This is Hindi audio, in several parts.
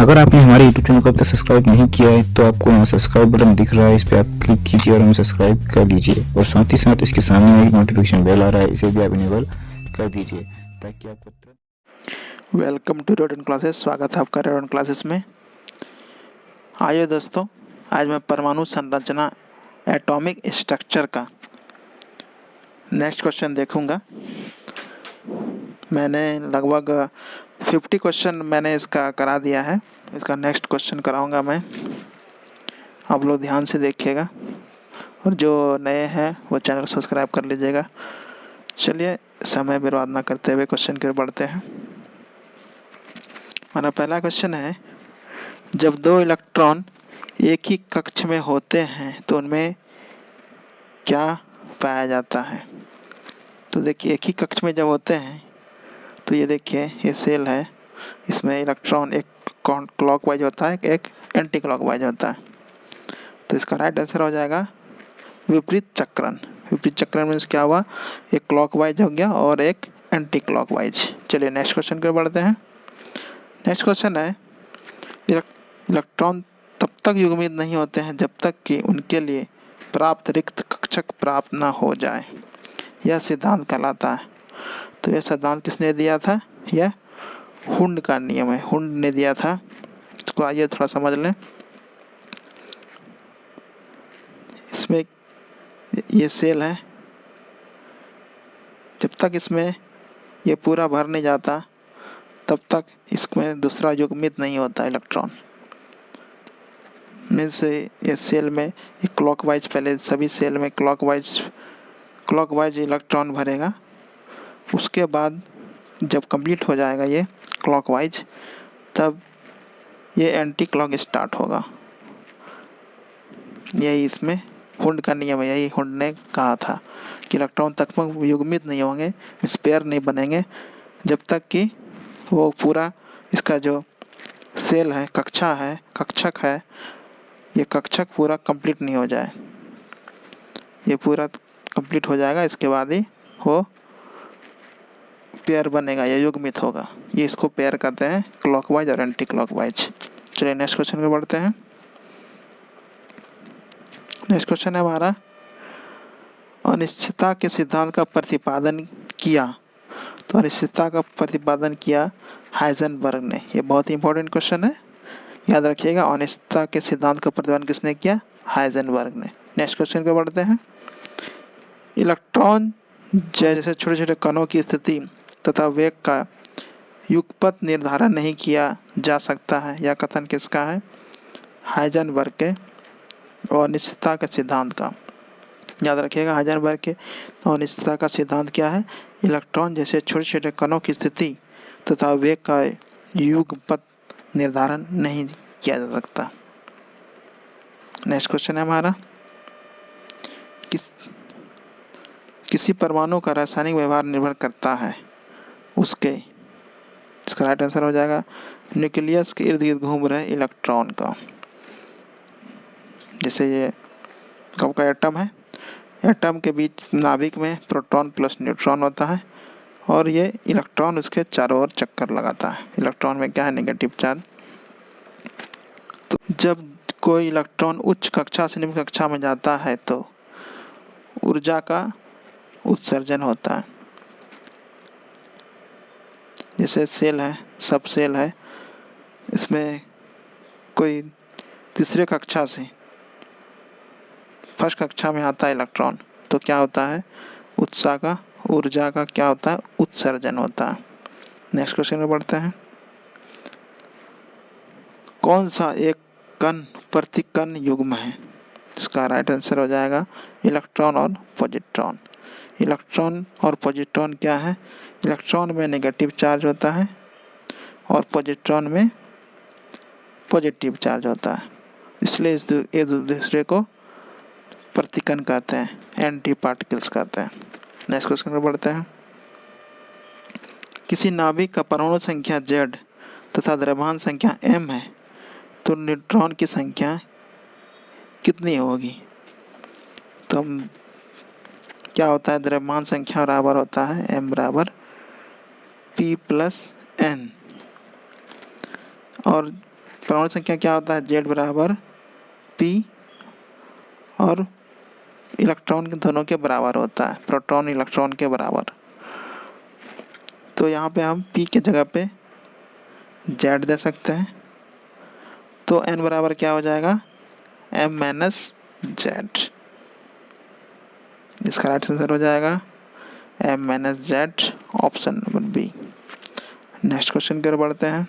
अगर आपने हमारे यूट्यूब चैनल को अब तक सब्सक्राइब नहीं किया है तो आपको यहाँ सब्सक्राइब बटन दिख रहा है, इस पर आप क्लिक कीजिए और हमें सब्सक्राइब कर लीजिए। और साथ ही साथ इसके सामने एक नोटिफिकेशन बेल आ रहा है, इसे भी आप इनेबल कर दीजिए ताकि आपको। वेलकम टू रेडन क्लासेस। स्वागत है आपका रेडन क्लासेस में। आइए दोस्तों, आज मैं परमाणु संरचना एटॉमिक स्ट्रक्चर का नेक्स्ट क्वेश्चन देखूंगा। मैंने लगभग 50 क्वेश्चन मैंने इसका करा दिया है। इसका नेक्स्ट क्वेश्चन कराऊंगा मैं। आप लोग ध्यान से देखिएगा और जो नए हैं वो चैनल सब्सक्राइब कर लीजिएगा। चलिए समय बर्बाद ना करते हुए क्वेश्चन की ओर बढ़ते हैं। हमारा पहला क्वेश्चन है, जब दो इलेक्ट्रॉन एक ही कक्ष में होते हैं तो उनमें क्या पाया जाता है। तो देखिए, एक ही कक्ष में जब होते हैं तो ये देखिए, ये सेल है, इसमें इलेक्ट्रॉन एक क्लॉकवाइज होता है, एक एंटी क्लॉकवाइज होता है। तो इसका राइट आंसर हो जाएगा विपरीत चक्रण। विपरीत चक्रण मीन्स क्या हुआ, एक क्लॉकवाइज हो गया और एक एंटी क्लॉकवाइज। चलिए नेक्स्ट क्वेश्चन की ओर बढ़ते हैं। नेक्स्ट क्वेश्चन है, इलेक्ट्रॉन तब तक युग्मित नहीं होते हैं जब तक कि उनके लिए प्राप्त रिक्त कक्षक प्राप्त न हो जाए। यह सिद्धांत कहलाता है। तो यह सिद्धांत किसने दिया था? यह हुंड का नियम है, हुंड ने दिया था। इसको आइए थोड़ा समझ लें। इसमें ये सेल है, जब तक इसमें ये पूरा भर नहीं जाता तब तक इसमें दूसरा युग्मित नहीं होता इलेक्ट्रॉन। मीन्स ये सेल में ये क्लॉकवाइज, पहले सभी सेल में क्लॉकवाइज इलेक्ट्रॉन भरेगा। उसके बाद जब कंप्लीट हो जाएगा ये क्लॉकवाइज, तब ये एंटी क्लॉक स्टार्ट होगा। यही इसमें हुंड का नियम है। यही हुंड ने कहा था कि इलेक्ट्रॉन तक युग्मित नहीं होंगे, स्पेयर नहीं बनेंगे जब तक कि वो पूरा इसका जो सेल है, कक्षक है, ये कक्षक पूरा कंप्लीट नहीं हो जाए। ये पूरा कंप्लीट हो जाएगा, इसके बाद ही वो पेयर बनेगा या युग्मित होगा। ये इसको पेयर कहते हैं, क्लॉकवाइज और एंटी क्लॉकवाइज। चलिए नेक्स्ट क्वेश्चन पे बढ़ते हैं। नेक्स्ट क्वेश्चन है हमारा, अनिश्चितता के सिद्धांत का प्रतिपादन किया। तो अनिश्चितता का प्रतिपादन किया हाइजेनबर्ग ने। ये बहुत ही इंपॉर्टेंट क्वेश्चन है, याद रखिएगा। अनिश्चितता के सिद्धांत का प्रतिपादन किसने किया? हाइजेनबर्ग ने। नेक्स्ट क्वेश्चन पे बढ़ते हैं। इलेक्ट्रॉन जैसे छोटे छोटे कणों की स्थिति तथा वेग का युगपत निर्धारण नहीं किया जा सकता है, यह कथन किसका है? हाइजेनबर्ग के और अनिश्चितता के सिद्धांत का। याद रखिएगा, हाइजेनबर्ग के और अनिश्चितता का सिद्धांत क्या है? इलेक्ट्रॉन जैसे छोटे छोटे कणों की स्थिति तथा वेग का युगपत निर्धारण नहीं किया जा सकता। नेक्स्ट क्वेश्चन है हमारा, किसी परमाणु का रासायनिक व्यवहार निर्भर करता है उसके। इसका राइट आंसर हो जाएगा न्यूक्लियस के इर्द गिर्द घूम रहे इलेक्ट्रॉन का। जैसे ये कब का एटम है, एटम के बीच नाभिक में प्रोटॉन प्लस न्यूट्रॉन होता है और ये इलेक्ट्रॉन उसके चारों ओर चक्कर लगाता है। इलेक्ट्रॉन में क्या है? Negative charge. तो जब कोई इलेक्ट्रॉन उच्च कक्षा से निम्न कक्षा में जाता है तो ऊर्जा का उत्सर्जन होता है। जैसे सेल है, सब सेल है, इसमें कोई तीसरे कक्षा से फर्स्ट कक्षा में आता है इलेक्ट्रॉन, तो क्या होता है? ऊर्जा का क्या होता है? उत्सर्जन होता है। नेक्स्ट क्वेश्चन में बढ़ते हैं। कौन सा एक कण प्रतिकण युग्म है? इसका राइट आंसर हो जाएगा इलेक्ट्रॉन और पॉजिट्रॉन। इलेक्ट्रॉन और पॉजिट्रॉन क्या है? इलेक्ट्रॉन में नेगेटिव चार्ज होता है और पॉजिट्रॉन में पॉजिटिव चार्ज होता है, इसलिए एक दूसरे को प्रतिकण कहते हैं, एंटी पार्टिकल्स कहते हैं। नेक्स्ट क्वेश्चन पर बढ़ते हैं। किसी नाभिक का परमाणु संख्या Z तथा द्रव्यमान संख्या m है तो न्यूट्रॉन की संख्या कितनी होगी? तो हम क्या होता है, द्रव्यमान संख्या बराबर होता है m बराबर p प्लस n, और परमाणु संख्या क्या होता है, Z बराबर P और इलेक्ट्रॉन के दोनों के बराबर होता है, प्रोटॉन इलेक्ट्रॉन के बराबर। तो यहाँ पे हम P के जगह पे Z दे सकते हैं, तो N बराबर क्या हो जाएगा, M माइनस Z। इसका राइट आंसर हो जाएगा M minus Z, option number B. Next question की ओर बढ़ते हैं।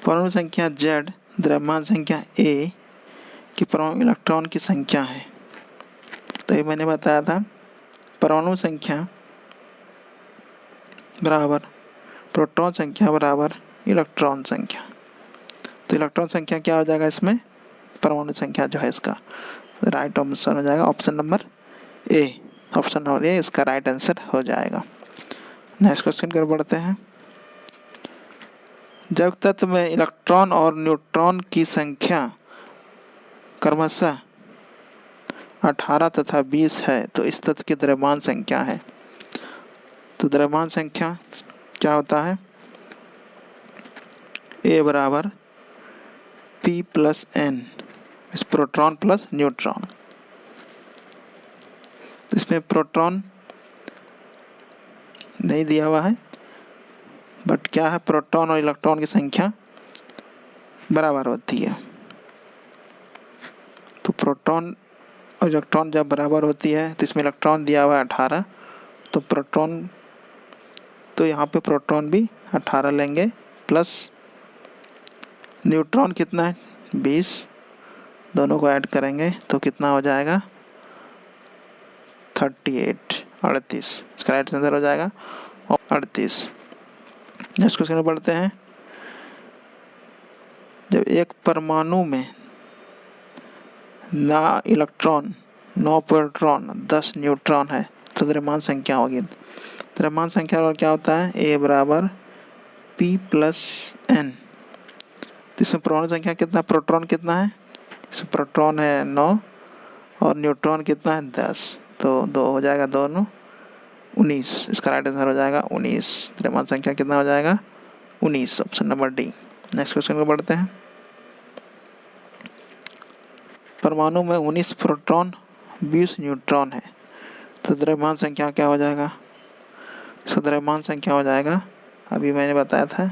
परमाणु संख्या Z द्रव्यमान संख्या A की परमाणु इलेक्ट्रॉन की संख्या है। तो ये मैंने बताया था, परमाणु संख्या बराबर प्रोटॉन संख्या बराबर इलेक्ट्रॉन संख्या। तो इलेक्ट्रॉन संख्या क्या हो जाएगा इसमें, परमाणु संख्या जो है इसका राइट ऑप्शन हो जाएगा option number A. Option number A इसका राइट आंसर हो जाएगा। नेक्स्ट क्वेश्चन की ओर बढ़ते हैं। जब तत्व में इलेक्ट्रॉन और न्यूट्रॉन की संख्या क्रमशः 18 तथा 20 है तो इस तत्व की द्रव्यमान संख्या है। तो द्रव्यमान संख्या क्या होता है, ए बराबर P प्लस N, इस प्रोटॉन प्लस न्यूट्रॉन। इसमें प्रोटॉन नहीं दिया हुआ है, बट क्या है, प्रोटॉन और इलेक्ट्रॉन की संख्या बराबर होती है। तो प्रोटॉन और इलेक्ट्रॉन जब बराबर होती है तो इसमें इलेक्ट्रॉन दिया हुआ है 18, तो प्रोटॉन, तो यहाँ पे प्रोटॉन भी 18 लेंगे, प्लस न्यूट्रॉन कितना है 20, दोनों को ऐड करेंगे तो कितना हो जाएगा 38, 38। इसका राइट आंसर हो जाएगा 38। नेक्स्ट क्वेश्चन में बढ़ते हैं। जब एक परमाणु में 9 इलेक्ट्रॉन, 9 प्रोटॉन, 10 न्यूट्रॉन है तो द्रव्यमान संख्या होगी। द्रव्यमान संख्या और क्या होता है, ए बराबर P प्लस N। तो इसमें परमाणु संख्या कितना, प्रोटॉन कितना है, इसमें प्रोटॉन है 9 और न्यूट्रॉन कितना है 10, तो 2 हो जाएगा, दोनों 19। इसका राइट आंसर हो जाएगा 19। द्रव्यमान संख्या कितना हो जाएगा 19, option number D. Next question को बढ़ते हैं। परमाणु में 19 प्रोटॉन 20 न्यूट्रॉन है तो द्रव्यमान संख्या क्या हो जाएगा, इसका द्रव्यमान संख्या हो जाएगा, अभी मैंने बताया था,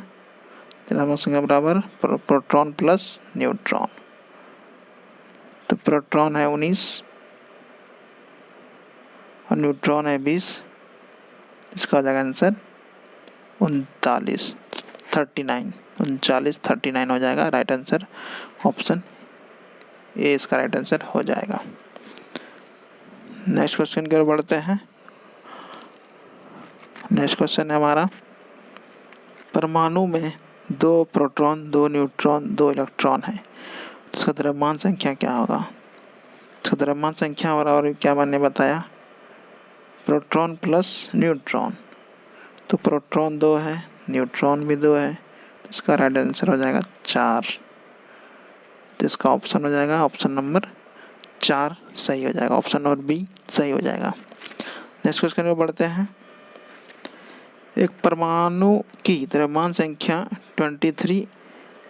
द्रव्यमान संख्या बराबर प्रोटॉन प्लस न्यूट्रॉन। तो प्रोटॉन है 19 और न्यूट्रॉन है 20, इसका हो जाएगा आंसर 39, 39 हो जाएगा राइट आंसर, ऑप्शन ए इसका राइट आंसर हो जाएगा। नेक्स्ट क्वेश्चन की ओर बढ़ते हैं। नेक्स्ट क्वेश्चन है हमारा, परमाणु में 2 प्रोटॉन, 2 न्यूट्रॉन, 2 इलेक्ट्रॉन है, इसका द्रव्यमान संख्या क्या होगा। इसका द्रव्यमान संख्या और क्या मैंने बताया, प्रोटॉन प्लस न्यूट्रॉन। तो प्रोटॉन 2 है, न्यूट्रॉन भी 2 है, तो इसका राइट आंसर हो जाएगा 4। तो इसका ऑप्शन हो जाएगा ऑप्शन नंबर 4 सही हो जाएगा, ऑप्शन नंबर बी सही हो जाएगा। नेक्स्ट क्वेश्चन में बढ़ते हैं। एक परमाणु की द्रव्यमान संख्या 23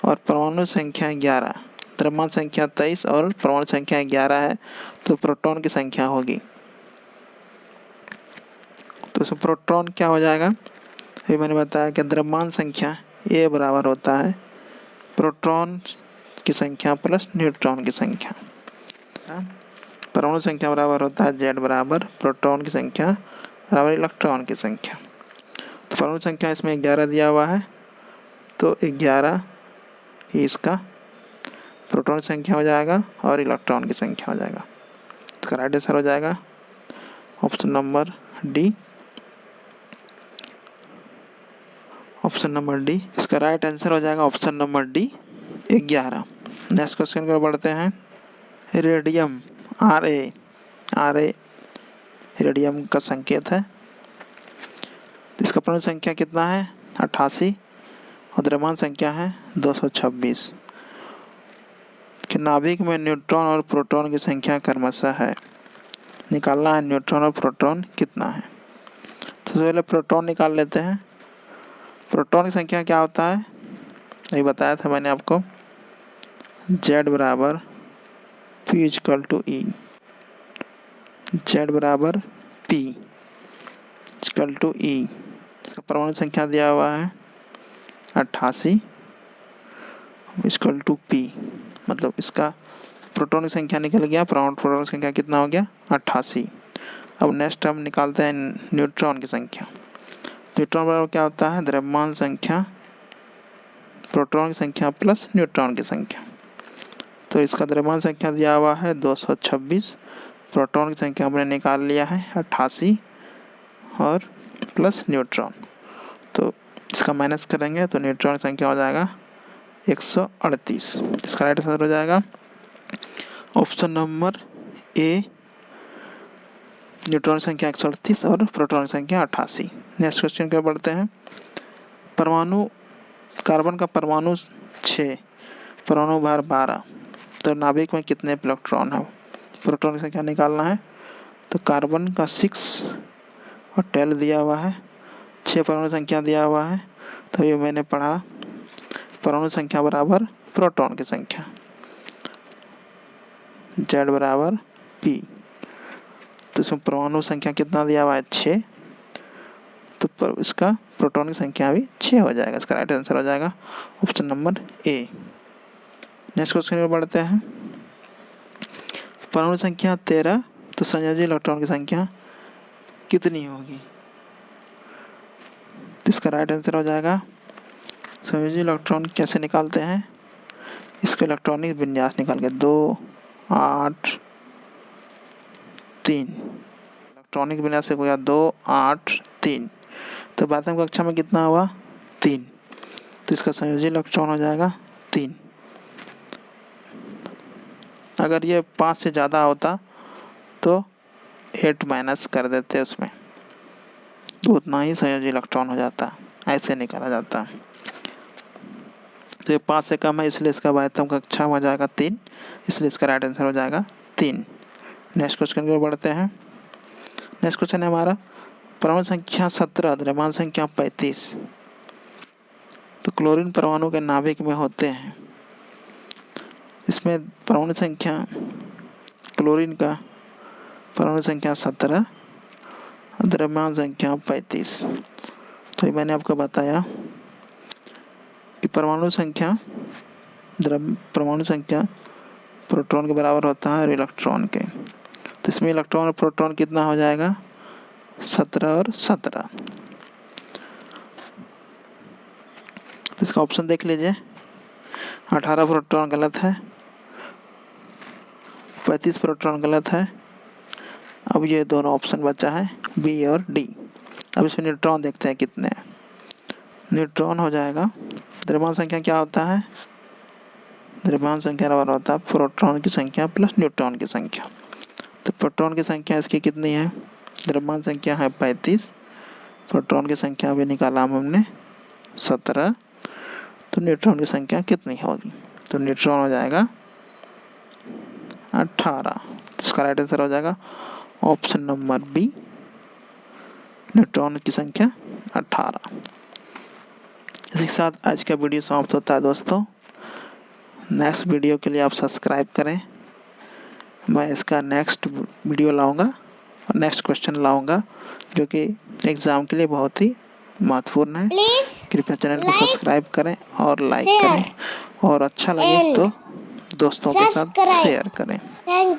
और परमाणु संख्या 11, द्रव्यमान संख्या 23 और परमाणु संख्या 11 है तो प्रोटॉन की संख्या होगी। तो इसमें प्रोटॉन क्या हो जाएगा, अभी मैंने बताया कि द्रव्यमान संख्या ए बराबर होता है प्रोटॉन की संख्या प्लस न्यूट्रॉन की संख्या। परमाणु संख्या बराबर होता है Z बराबर प्रोटॉन की संख्या बराबर इलेक्ट्रॉन की संख्या। तो परमाणु संख्या इसमें 11 दिया हुआ है, तो 11 ही इसका प्रोटॉन संख्या हो जाएगा और इलेक्ट्रॉन की संख्या हो जाएगा। इसका राइट आंसर हो जाएगा option number D, option number D इसका राइट आंसर हो जाएगा option number D 11। Next question को बढ़ते हैं। रेडियम Ra रेडियम का संकेत है, इसका परमाणु संख्या कितना है 88 और द्रव्यमान संख्या है 226 कि नाभिक में न्यूट्रॉन और प्रोटॉन की संख्या क्रमशः है। निकालना है न्यूट्रॉन और प्रोटॉन कितना है। तो पहले प्रोटॉन निकाल लेते हैं। प्रोटॉन की संख्या क्या होता है, ये बताया था मैंने आपको, Z बराबर P equal to E, Z बराबर P इक्वल टू E। इसका परमाणु संख्या दिया हुआ है 88 इक्वल टू P, मतलब इसका प्रोटॉन की संख्या निकल गया, प्रोटॉन की संख्या कितना हो गया 88। अब नेक्स्ट हम निकालते हैं न्यूट्रॉन की संख्या। न्यूट्रॉन बराबर क्या होता है, द्रव्यमान संख्या प्रोटॉन की संख्या प्लस न्यूट्रॉन की संख्या। तो इसका द्रव्यमान संख्या दिया हुआ है 226, प्रोटॉन की संख्या हमने निकाल लिया है 88 और प्लस न्यूट्रॉन, तो इसका माइनस करेंगे तो न्यूट्रॉन की संख्या हो जाएगा 138। इसका राइट आंसर हो जाएगा ऑप्शन नंबर ए, न्यूट्रॉन की संख्या 138 और प्रोटॉन की संख्या 88। नेक्स्ट क्वेश्चन क्या बढ़ते हैं। परमाणु, कार्बन का परमाणु 6, परमाणु भार 12, तो नाभिक में कितने इलेक्ट्रॉन है, प्रोटॉन की संख्या निकालना है। तो कार्बन का 6 और 12 दिया हुआ है, 6 परमाणु संख्या दिया हुआ है, तो ये मैंने पढ़ा परमाणु संख्या बराबर प्रोटॉन की संख्या, Z बराबर P। तो इसमें परमाणु संख्या कितना दिया हुआ है 6, तो इसका प्रोटॉन की संख्या भी 6 हो जाएगा। इसका राइट आंसर हो जाएगा option number A. Next question में बढ़ते हैं। परमाणु संख्या 13, तो संयोजी इलेक्ट्रॉन की संख्या कितनी होगी, इसका राइट आंसर हो जाएगा, संयोजी इलेक्ट्रॉन कैसे निकालते हैं, इसका इलेक्ट्रॉनिक विन्यास निकाल के 2 8 3, इलेक्ट्रॉनिक विन्यास से होगा 2 8 3, तो बातम कक्षा में कितना हुआ 3, तो इसका संयोजी इलेक्ट्रॉन हो जाएगा 3। अगर ये 5 से ज़्यादा होता तो 8 माइनस कर देते उसमें, तो उतना ही संयोजी इलेक्ट्रॉन हो जाता, ऐसे निकाला जाता। तो ये 5 से कम है, इसलिए इसका बाह्यतम कक्षा हो जाएगा 3, इसलिए इसका राइट आंसर हो जाएगा 3। नेक्स्ट क्वेश्चन की ओर बढ़ते हैं। नेक्स्ट क्वेश्चन है हमारा, परमाणु संख्या 17, द्रव्यमान संख्या 35, तो क्लोरीन परमाणु के नाभिक में होते हैं। इसमें परमाणु संख्या, क्लोरीन का परमाणु संख्या 17, द्रव्यमान संख्या 35। तो ये मैंने आपको बताया कि परमाणु संख्या प्रोटॉन के बराबर होता है और इलेक्ट्रॉन के, तो इसमें इलेक्ट्रॉन और प्रोटॉन कितना हो जाएगा 17 और 17। तो इसका ऑप्शन देख लीजिए, 18 प्रोटॉन गलत है, 35 प्रोटॉन गलत है। अब ये दोनों ऑप्शन बचा है बी और डी। अब इसमें न्यूट्रॉन देखते हैं कितने हैं। न्यूट्रॉन हो जाएगा, द्रव्यमान संख्या क्या होता है, द्रव्यमान संख्या बराबर होता है प्रोटॉन की संख्या प्लस न्यूट्रॉन की संख्या। तो प्रोटॉन की संख्या इसकी कितनी है, द्रव्यमान संख्या है 35, प्रोटॉन की संख्या भी निकाला हमने 17, तो न्यूट्रॉन की संख्या कितनी होगी, तो न्यूट्रॉन हो जाएगा 18। तो इसका राइट आंसर हो जाएगा ऑप्शन नंबर बी, न्यूट्रॉन की संख्या 18। इसी के साथ आज का वीडियो समाप्त होता है दोस्तों। नेक्स्ट वीडियो के लिए आप सब्सक्राइब करें, मैं इसका नेक्स्ट वीडियो लाऊंगा और नेक्स्ट क्वेश्चन लाऊंगा जो कि एग्ज़ाम के लिए बहुत ही महत्वपूर्ण है। कृपया चैनल को सब्सक्राइब करें और लाइक करें, और अच्छा लगे तो दोस्तों के साथ शेयर करें।